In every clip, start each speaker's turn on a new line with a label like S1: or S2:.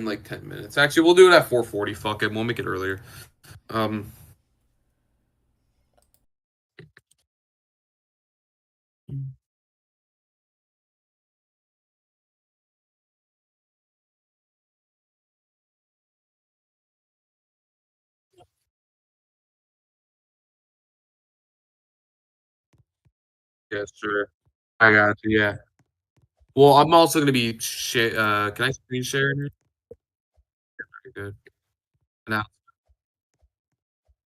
S1: in like 10 minutes. Actually, we'll do it at 4:40. Fuck it. We'll make it earlier. Yeah, sure. I got you. Yeah. Well, I'm also gonna be can I screen share here? Okay, good. Now,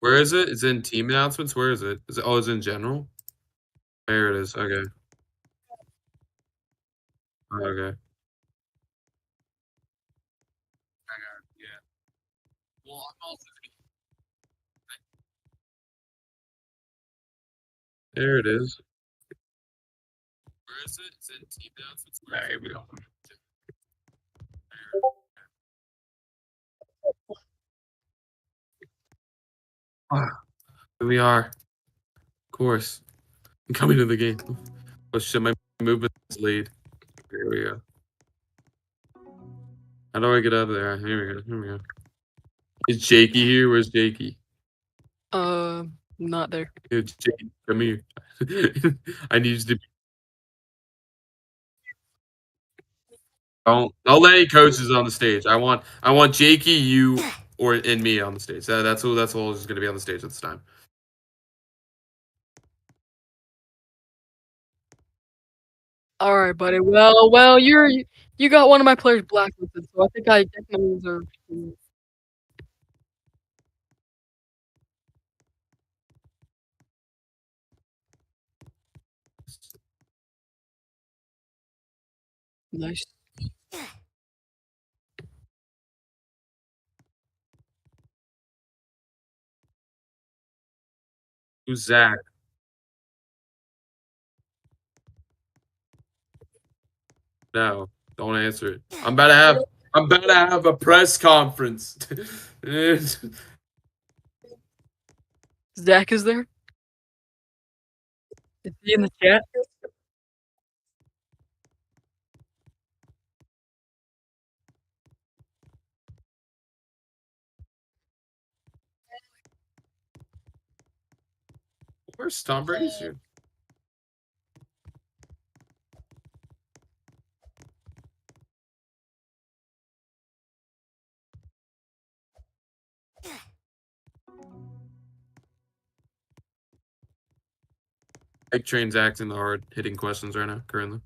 S1: where is it? Is it in team announcements? Where is it? Is it? Oh, it's in general. There it is. Okay. Okay. I got it. Yeah. Well, I'm also there it is. Where is it? It's in team announcements. There we go. Ah, here we are. Of course. I'm coming to the game. Oh shit, my movement's late. Here we go. How do I get out of there? Here we go. Here we go. Is Jakey here? Where's Jakey?
S2: Not there.
S1: Hey, Jakey, come here. I need you to don't let any coaches on the stage. I want Jakey, you, and me on the stage. That's all who's gonna be on the stage at this time.
S2: All right, buddy. Well, you got one of my players blacklisted, so I think I definitely deserve. Nice.
S1: Who's Zach? No, don't answer it. I'm about to have a press conference.
S2: Zach is there? Is he in the chat?
S1: Where's Tom Brady's here? Big Train's acting the hard hitting questions right now, currently.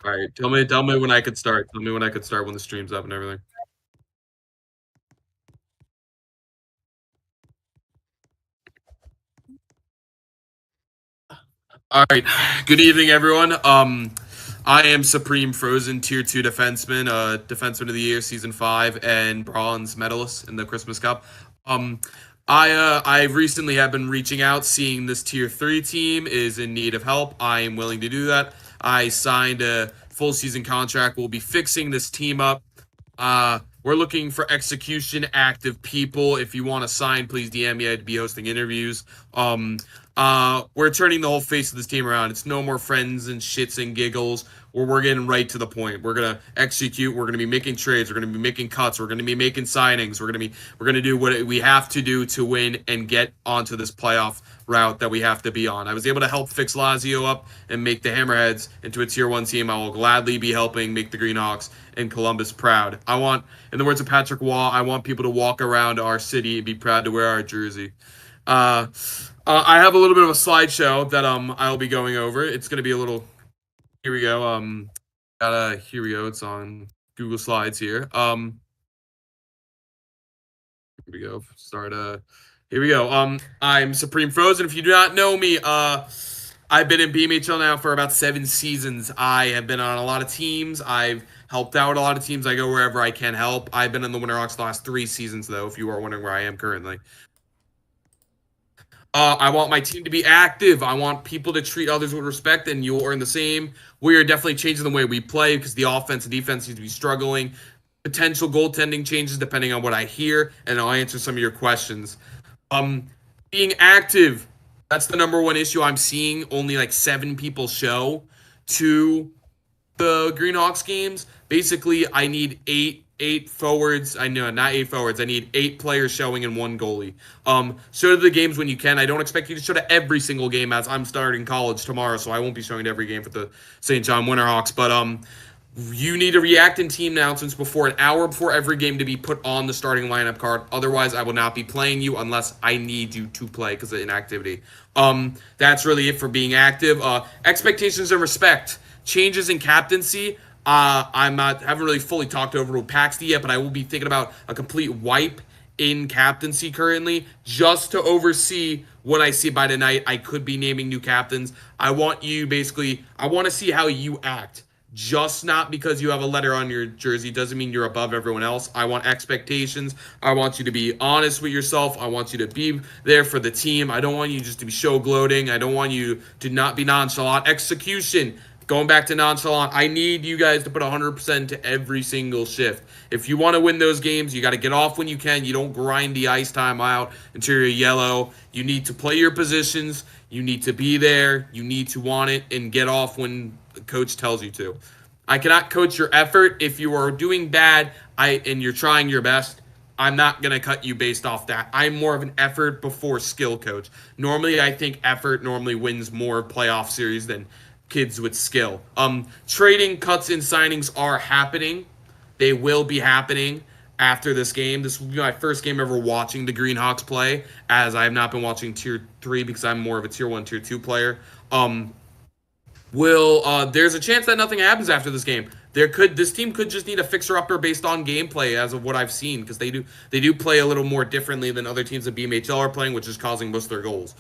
S1: All right, tell me when I could start. Tell me when I could start when the stream's up and everything. All right, good evening, everyone. I am Supreme Frozen Tier 2 defenseman, defenseman of the year, season 5, and bronze medalist in the Christmas Cup. I recently have been reaching out, seeing this Tier 3 team is in need of help. I am willing to do that. I signed a full season contract. We'll be fixing this team up. We're looking for execution active people. If you want to sign, please DM me. I'd be hosting interviews. We're turning the whole face of this team around. It's no more friends and shits and giggles. We're getting right to the point. We're gonna execute. We're gonna be making trades. We're gonna be making cuts. We're gonna be making signings. We're gonna do what we have to do to win and get onto this playoff route that we have to be on. I was able to help fix Lazio up and make the Hammerheads into a tier 1 team. I will gladly be helping make the Greenhawks and Columbus proud. I want, in the words of Patrick Waugh, I want people to walk around our city and be proud to wear our jersey. I have a little bit of a slideshow that I'll be going over. It's gonna be a little. Here we go. Here we go. It's on Google Slides here. Here we go. Start. Here we go. I'm Supreme Frozen. If you do not know me, I've been in BMHL now for about 7 seasons. I have been on a lot of teams. I've helped out a lot of teams. I go wherever I can help. I've been in the Winterhawks the last 3 seasons, though, if you are wondering where I am currently. I want my team to be active. I want people to treat others with respect, and you'll earn the same. We are definitely changing the way we play because the offense and defense seems to be struggling. Potential goaltending changes depending on what I hear, and I'll answer some of your questions. Being active, that's the number one issue I'm seeing. Only like 7 people show. to the Greenhawks games. Basically, I need eight forwards. I know not eight forwards. I need 8 players showing in one goalie. Show to the games when you can. I don't expect you to show to every single game as I'm starting college tomorrow, so I won't be showing to every game for the St. John Winterhawks. But you need to react in team announcements before an hour before every game to be put on the starting lineup card. Otherwise, I will not be playing you unless I need you to play because of inactivity. That's really it for being active. Expectations and respect. Changes in captaincy. Haven't really fully talked over with Paxty yet, but I will be thinking about a complete wipe in captaincy currently just to oversee what I see by tonight. I could be naming new captains. I want to see how you act. Just not because you have a letter on your jersey doesn't mean you're above everyone else. I want expectations. I want you to be honest with yourself. I want you to be there for the team. I don't want you just to be show gloating. I don't want you to not be nonchalant. Execution. Going back to nonchalant, I need you guys to put 100% to every single shift. If you want to win those games, you got to get off when you can. You don't grind the ice time out until you're yellow. You need to play your positions. You need to be there. You need to want it and get off when the coach tells you to. I cannot coach your effort. If you are doing bad and you're trying your best, I'm not going to cut you based off that. I'm more of an effort before skill coach. Normally, I think effort normally wins more playoff series than kids with skill. Trading cuts and signings are happening. They will be happening after this game. This will be my first game ever watching the Greenhawks play, as I have not been watching Tier 3 because I'm more of a Tier 1, Tier 2 player. There's a chance that nothing happens after this game. This team could just need a fixer-upper based on gameplay as of what I've seen, because they do play a little more differently than other teams that BMHL are playing, which is causing most of their goals.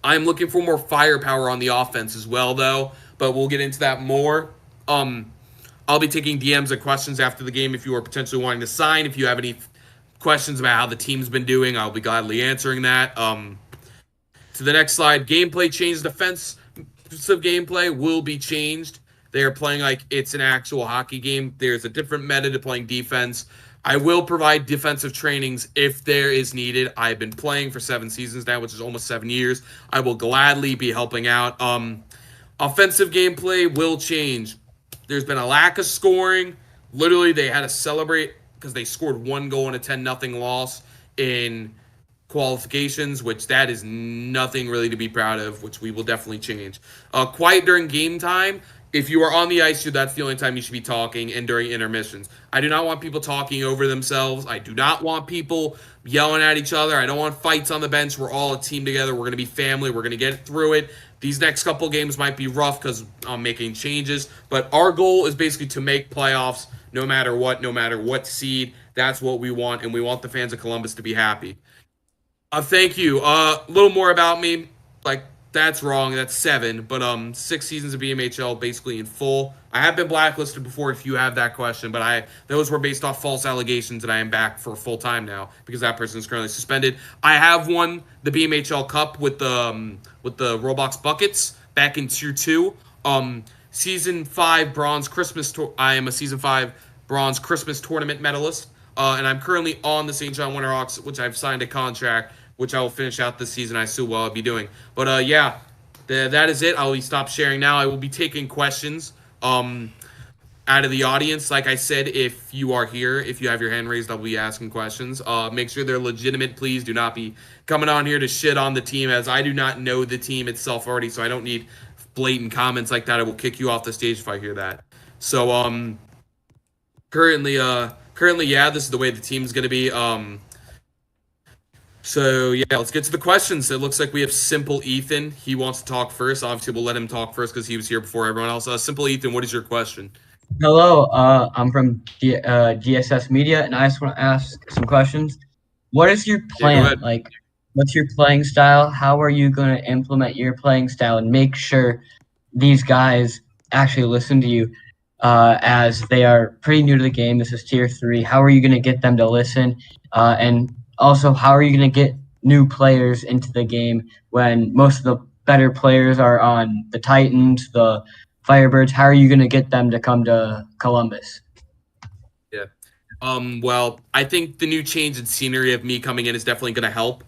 S1: I'm looking for more firepower on the offense as well, though, but we'll get into that more. I'll be taking DMs and questions after the game if you are potentially wanting to sign. If you have any questions about how the team's been doing, I'll be gladly answering that. To the next slide, gameplay change. Defensive gameplay will be changed. They are playing like it's an actual hockey game. There's a different meta to playing defense. I will provide defensive trainings if there is needed. I've been playing for 7 seasons now, which is almost 7 years. I will gladly be helping out. Offensive gameplay will change. There's been a lack of scoring. Literally, they had to celebrate because they scored 1 goal in a 10-0 loss in qualifications, which that is nothing really to be proud of, which we will definitely change. Quiet during game time. If you are on the ice, that's the only time you should be talking, and during intermissions. I do not want people talking over themselves. I do not want people yelling at each other. I don't want fights on the bench. We're all a team together. We're going to be family. We're going to get through it. These next couple games might be rough because I'm making changes, but our goal is basically to make playoffs no matter what seed. That's what we want, and we want the fans of Columbus to be happy. Thank you. A little more about me. That's wrong. That's 7. But 6 seasons of BMHL basically in full. I have been blacklisted before if you have that question, but those were based off false allegations, and I am back for full time now because that person is currently suspended. I have won the BMHL Cup with the Roblox Buckets back in Tier 2. Season 5 Bronze Christmas I am a Season 5 Bronze Christmas Tournament medalist. And I'm currently on the St. John Winterhawks, which I've signed a contract, which I will finish out this season. I assume I'll be doing. But that is it. I'll stop sharing now. I will be taking questions out of the audience. Like I said, if you are here, if you have your hand raised, I'll be asking questions. Make sure they're legitimate, please. Do not be coming on here to shit on the team, as I do not know the team itself already, so I don't need blatant comments like that. I will kick you off the stage if I hear that. So currently, this is the way the team's going to be. So, let's get to the questions. It looks like we have Simple Ethan. He wants to talk first. Obviously, we'll let him talk first because he was here before everyone else. Simple Ethan, what is your question?
S3: Hello, I'm from GSS Media, and I just want to ask some questions. What is your plan? What's your playing style? How are you going to implement your playing style and make sure these guys actually listen to you? As they are pretty new to the game. This is Tier 3. How are you going to get them to listen? And also, how are you going to get new players into the game when most of the better players are on the Titans, the Firebirds? How are you going to get them to come to Columbus?
S1: Yeah. Well, I think the new change in scenery of me coming in is definitely going to help.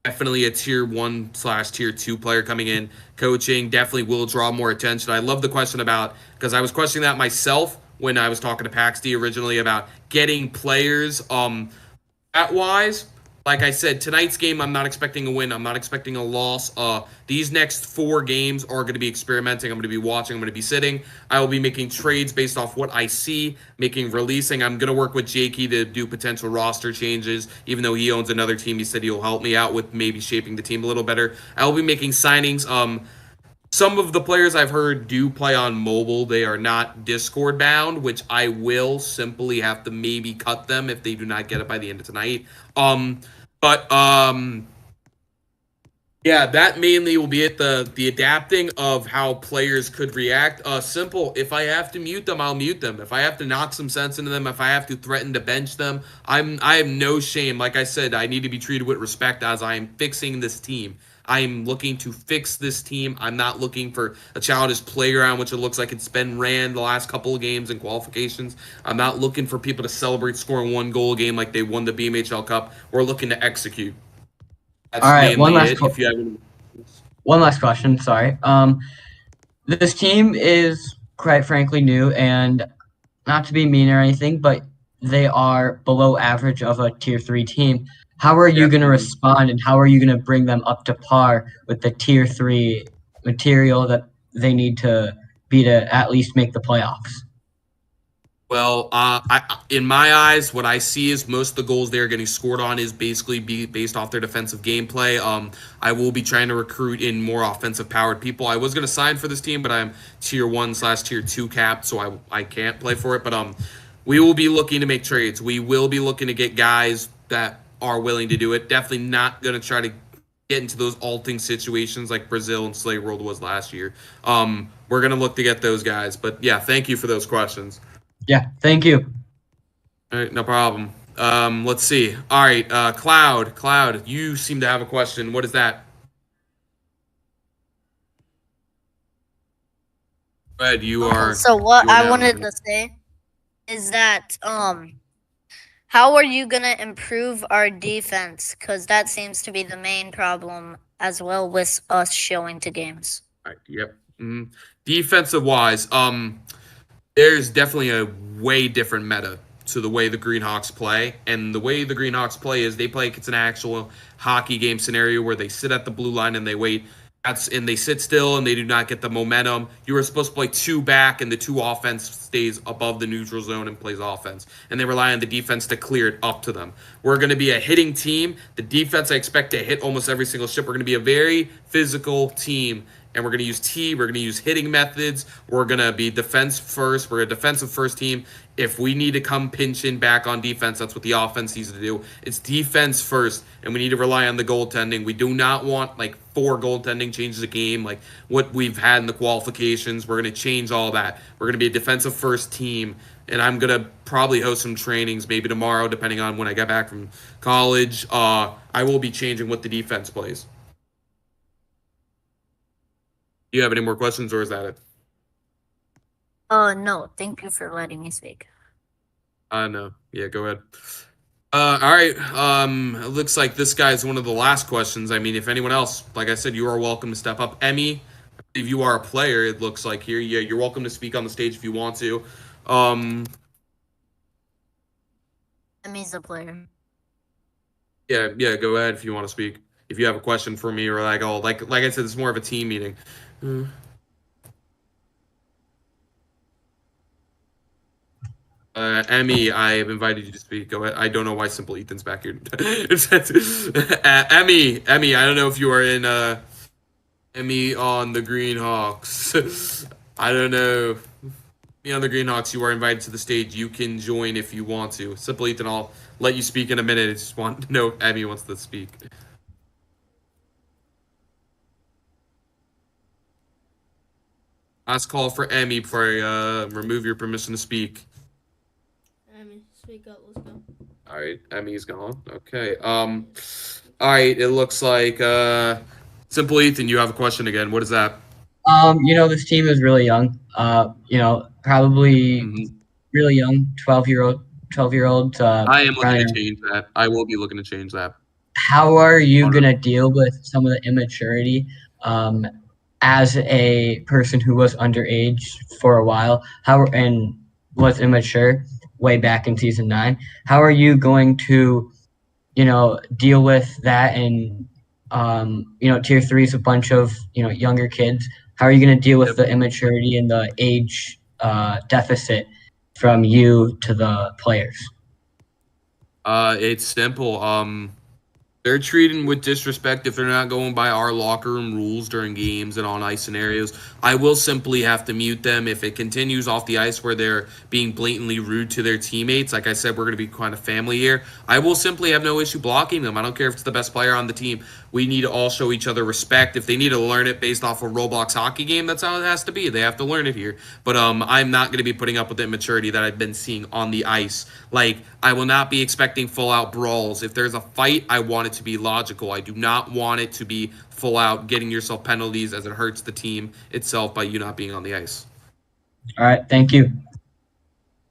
S1: definitely a tier 1/tier 2 player coming in. Coaching definitely will draw more attention. I love the question about, because I was questioning that myself when I was talking to Paxty originally about getting players. At wise, like I said, tonight's game, I'm not expecting a win. I'm not expecting a loss. These next 4 games are going to be experimenting. I'm going to be watching. I'm going to be sitting. I will be making trades based off what I see, releasing. I'm going to work with Jakey to do potential roster changes. Even though he owns another team, he said he'll help me out with maybe shaping the team a little better. I will be making signings. Some of the players I've heard do play on mobile. They are not Discord bound, which I will simply have to maybe cut them if they do not get it by the end of tonight. But yeah, that mainly will be it. The adapting of how players could react. Simple. If I have to mute them, I'll mute them. If I have to knock some sense into them, if I have to threaten to bench them, I have no shame. Like I said, I need to be treated with respect as I am fixing this team. I am looking to fix this team. I'm not looking for a childish playground, which it looks like it's been ran the last couple of games in qualifications. I'm not looking for people to celebrate scoring 1 goal a game like they won the BMHL Cup. We're looking to execute. That's
S3: all right,
S1: mainly it. If you have any...
S3: one last question. Sorry. This team is quite frankly new, and not to be mean or anything, but they are below average of a tier 3 team. How are you going to respond, and how are you going to bring them up to par with the tier 3 material that they need to be to at least make the playoffs?
S1: Well, in my eyes, what I see is most of the goals they're getting scored on is basically based off their defensive gameplay. I will be trying to recruit in more offensive-powered people. I was going to sign for this team, but I'm tier 1/tier 2 capped, so I can't play for it. But we will be looking to make trades. We will be looking to get guys that are willing to do it. Definitely not going to try to get into those alting situations like Brazil and Slay World was last year. We're going to look to get those guys. But yeah, thank you for those questions.
S3: Yeah, thank you.
S1: All right, no problem. Let's see. All right, Cloud, you seem to have a question. What is that? Red, you are.
S4: So what
S1: you are
S4: I
S1: now-
S4: wanted to say is that how are you gonna improve our defense? Because that seems to be the main problem as well with us showing to games.
S1: All right, yep. Defensive wise, there's definitely a way different meta to the way the Greenhawks play. And the way the Greenhawks play is they play like it's an actual hockey game scenario where they sit at the blue line and they wait. And they sit still and they do not get the momentum. You were supposed to play 2 back, and the 2 offense stays above the neutral zone and plays offense. And they rely on the defense to clear it up to them. We're going to be a hitting team. The defense, I expect to hit almost every single ship. We're going to be a very physical team. And we're going to use T. We're going to use hitting methods. We're going to be defense first. We're a defensive first team. If we need to come pinching back on defense, that's what the offense needs to do. It's defense first, and we need to rely on the goaltending. We do not want like 4 goaltending changes a game like what we've had in the qualifications. We're going to change all that. We're going to be a defensive first team, and I'm going to probably host some trainings maybe tomorrow, depending on when I get back from college. I will be changing what the defense plays. Do you have any more questions, or is that it?
S4: No, thank you for letting me speak.
S1: No. Yeah, go ahead. All right. It looks like this guy's one of the last questions. I mean, if anyone else, like I said, you are welcome to step up. Emmy, if you are a player, it looks like here. Yeah, you're welcome to speak on the stage if you want to.
S4: Emmy's a player.
S1: Yeah, go ahead if you want to speak. If you have a question for me, or like I said, it's more of a team meeting. Emmy, I have invited you to speak. Go ahead. I don't know why Simple Ethan's back here. Emmy, I don't know if you are in Emmy on the Greenhawks. I don't know. Me on the Greenhawks, you are invited to the stage. You can join if you want to. Simple Ethan, I'll let you speak in a minute. I just want to know if Emmy wants to speak. Last call for Emmy before I remove your permission to speak.
S5: Emmy, speak up. Let's go.
S1: All right, Emmy's gone. Okay. All right. It looks like Simple Ethan, you have a question again. What is that?
S3: This team is really young. Probably really young, 12-year-old.
S1: I am looking to change that. I will be looking to change that.
S3: how are you gonna deal with some of the immaturity as a person who was underage for a while? How and was immature way back in season 9? How are you going to, deal with that? And tier 3 is a bunch of younger kids. How are you going to deal with the immaturity and the age deficit from you to the players?
S1: It's simple. They're treated with disrespect if they're not going by our locker room rules during games and on ice scenarios. I will simply have to mute them if it continues off the ice where they're being blatantly rude to their teammates. Like I said, we're going to be kind of family here. I will simply have no issue blocking them. I don't care if it's the best player on the team. We need to all show each other respect. If they need to learn it based off a Roblox hockey game, that's how it has to be. They have to learn it here. But I'm not going to be putting up with the immaturity that I've been seeing on the ice. Like, I will not be expecting full-out brawls. If there's a fight, I want it to be logical. I do not want it to be full-out getting yourself penalties as it hurts the team itself by you not being on the ice.
S3: All right, thank you.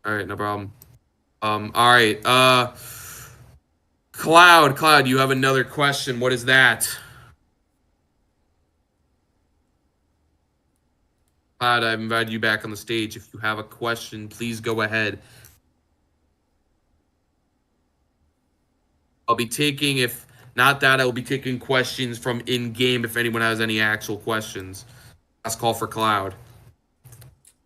S1: All right, no problem. All right, Cloud, you have another question. What is that? Cloud, I've invited you back on the stage. If you have a question, please go ahead. I'll be taking, if not that, I'll be taking questions from in-game if anyone has any actual questions. Last call for Cloud.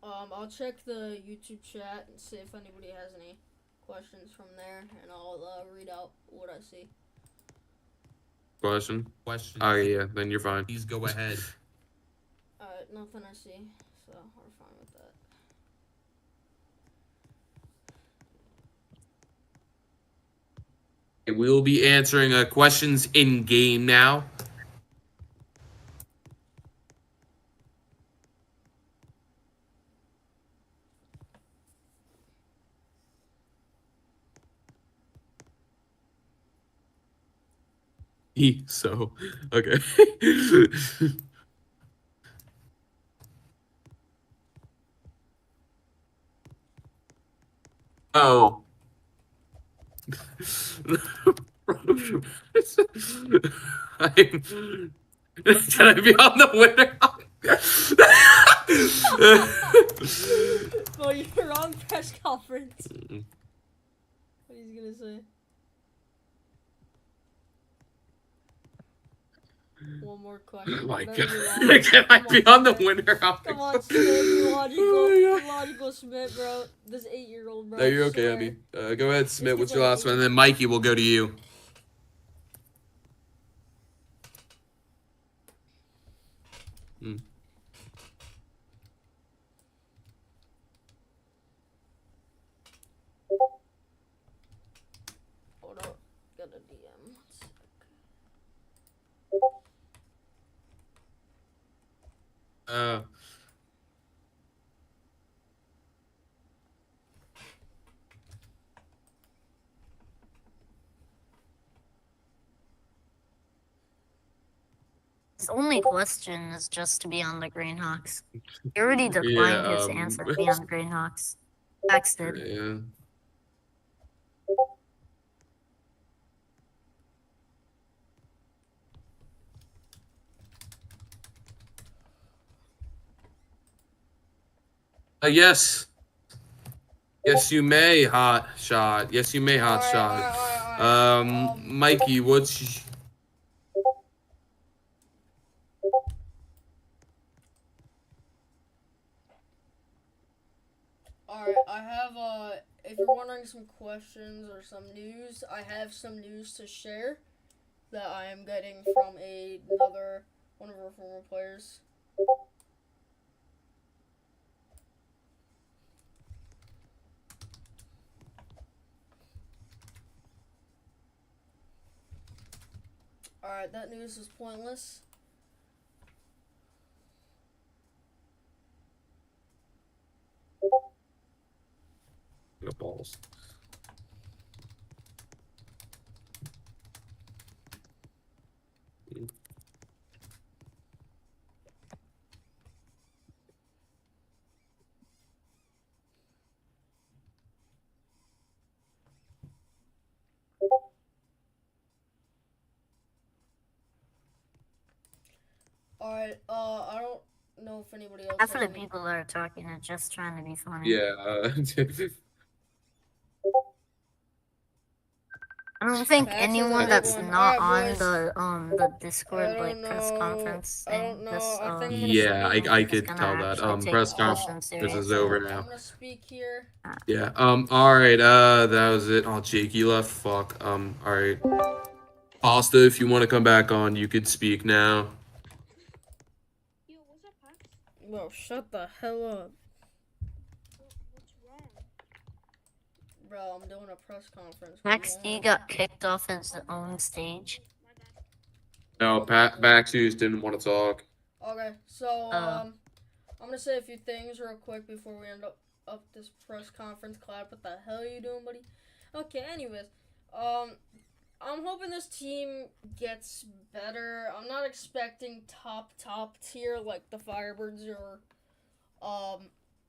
S5: I'll check the YouTube chat and see if anybody has any questions from there, and I'll read out what I see.
S1: Question? Oh, yeah, then you're fine. Please go ahead.
S5: Nothing I see, so we're fine with that.
S1: We will be answering questions in-game now. So, okay. Oh. Can I be on the winner?
S5: Oh, you're wrong press conference. What are you gonna say? One more question.
S1: Oh my
S5: God.
S1: Can I be on the winner?
S5: Come on, Smith. Be logical. Be logical, Smith, bro. This 8-year-old, bro.
S1: No, you're okay, Abby. Go ahead, Smith. What's your last one? And then Mikey, will go to you.
S5: Hold up. Got a DM.
S4: His only question is just to be on the Greenhawks. He already declined his answer to be on Greenhawks. Texted.
S1: Yeah. Yes. Yes, you may, hot shot. Yes, you may, hot shot. Mikey, what's...
S5: Alright, I have, if you're wondering some questions or some news, I have some news to share that I am getting from one of our former players. Alright, that news is pointless.
S1: Balls.
S5: All right. I don't know if anybody else.
S4: Half of
S5: has
S4: the
S5: any-
S4: people that are talking are just trying to be funny.
S1: Yeah.
S4: I don't think
S5: Max has a
S4: anyone
S5: good
S4: that's
S5: one.
S4: not
S5: Alright,
S4: on the Discord
S5: I
S4: like
S5: don't
S4: press
S5: know.
S4: conference
S5: I
S4: thing.
S5: don't know.
S4: This
S5: I think I'm gonna
S1: Yeah,
S5: speak.
S1: I
S4: is
S1: could
S4: gonna
S1: tell that.
S4: actually take
S1: Press
S4: questions
S1: conference is
S4: seriously.
S1: over
S5: I'm
S1: now.
S5: gonna speak here.
S1: Yeah. All right. That was it. Oh, Jakey left. Fuck. All right. Pasta, if you want to come back on, you could speak now.
S5: Bro, shut the hell up. Bro, I'm doing a press conference.
S4: Max D got kicked off his own stage.
S1: No, Maxus didn't want to talk.
S5: Okay, so I'm gonna say a few things real quick before we end up this press conference. Cloud, what the hell are you doing, buddy? Okay, anyways, I'm hoping this team gets better. I'm not expecting top tier like the Firebirds or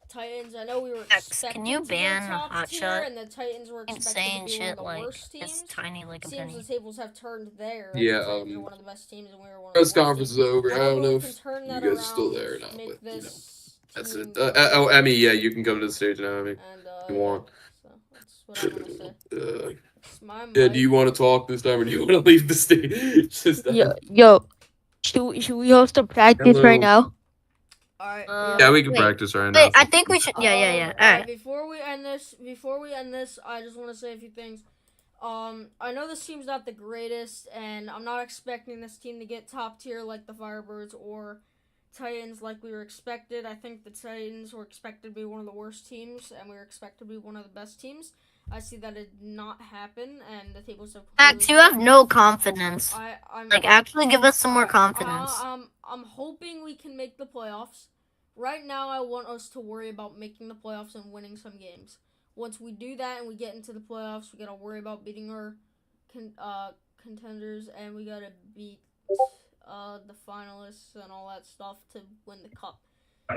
S5: Titans. I know we were
S4: Max,
S5: expecting
S4: can you
S5: to
S4: ban
S5: go top
S4: Hot
S5: tier,
S4: Shot?
S5: and the Titans were
S4: Keep
S5: expected to
S4: saying
S5: be one of
S4: shit
S5: the
S4: like
S5: worst
S4: it's
S5: teams.
S4: tiny like a
S5: Seems
S4: penny.
S5: the tables have turned there.
S1: Yeah,
S5: The Titans are one of the best teams, and we were one of
S1: Press
S5: the worst
S1: conference is
S5: teams.
S1: over. I don't know if
S5: turn
S1: you
S5: that
S1: guys are still
S5: around,
S1: there or not,
S5: make
S1: but you know,
S5: this
S1: that's
S5: team
S1: it.
S5: better.
S1: Emmy, yeah, you can come to the stage now, Emmy.
S5: And
S1: If you want.
S5: so that's what I'm gonna say. It's my
S1: Yeah,
S5: mic.
S1: do you want to talk this time or do you want to leave the stage? Just,
S2: Yo, should we host a practice right
S1: Hello.
S2: now?
S5: Alright.
S1: Yeah, we can
S4: Wait,
S1: practice right now.
S4: Wait, I think we should. Yeah. Alright.
S5: Before we end this, I just want to say a few things. I know this team's not the greatest, and I'm not expecting this team to get top tier like the Firebirds or Titans like we were expected. I think the Titans were expected to be one of the worst teams, and we were expected to be one of the best teams. I see that it did not happen, and the tables have.
S4: Max, you have no confidence.
S5: I'm
S4: Like, actually give us some more confidence.
S5: I'm hoping we can make the playoffs. Right now, I want us to worry about making the playoffs and winning some games. Once we do that and we get into the playoffs, we gotta worry about beating our contenders, and we gotta beat the finalists and all that stuff to win the cup.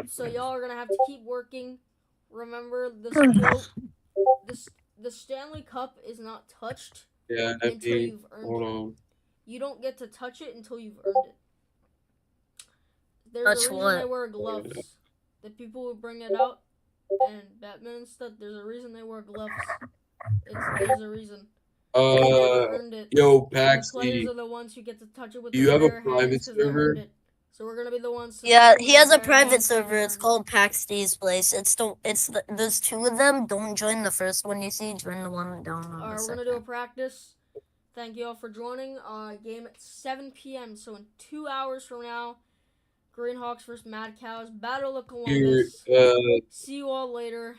S5: So y'all are gonna have to keep working. Remember this quote: the Stanley Cup is not touched until you've earned it. You don't get to touch it until you've earned it. There's
S4: Touch
S5: a reason
S4: what?
S5: they wear gloves. The people who bring it out and Batman and stuff, there's a reason they wear gloves. There's a reason. They never earned it.
S1: Yo,
S5: The
S1: Paxi,
S5: players are the ones who get to touch it with
S1: do you
S5: their
S1: have a
S5: bare
S1: private
S5: hands 'cause they
S1: server?
S5: earned it. So we're gonna be the ones. To
S4: Yeah,
S5: touch it
S4: he
S5: with
S4: has
S5: their
S4: a
S5: bare
S4: private
S5: hands 'cause
S4: server.
S5: they
S4: It's
S5: earned it.
S4: called Pax D's Place. There's two of them. Don't join the first one you see. Join the one down on the
S5: Alright, we're
S4: second.
S5: gonna do a practice. Thank you all for joining. Game at 7 p.m. So in 2 hours from now, Greenhawks versus Mad Cows. Battle of Columbus. See you all later.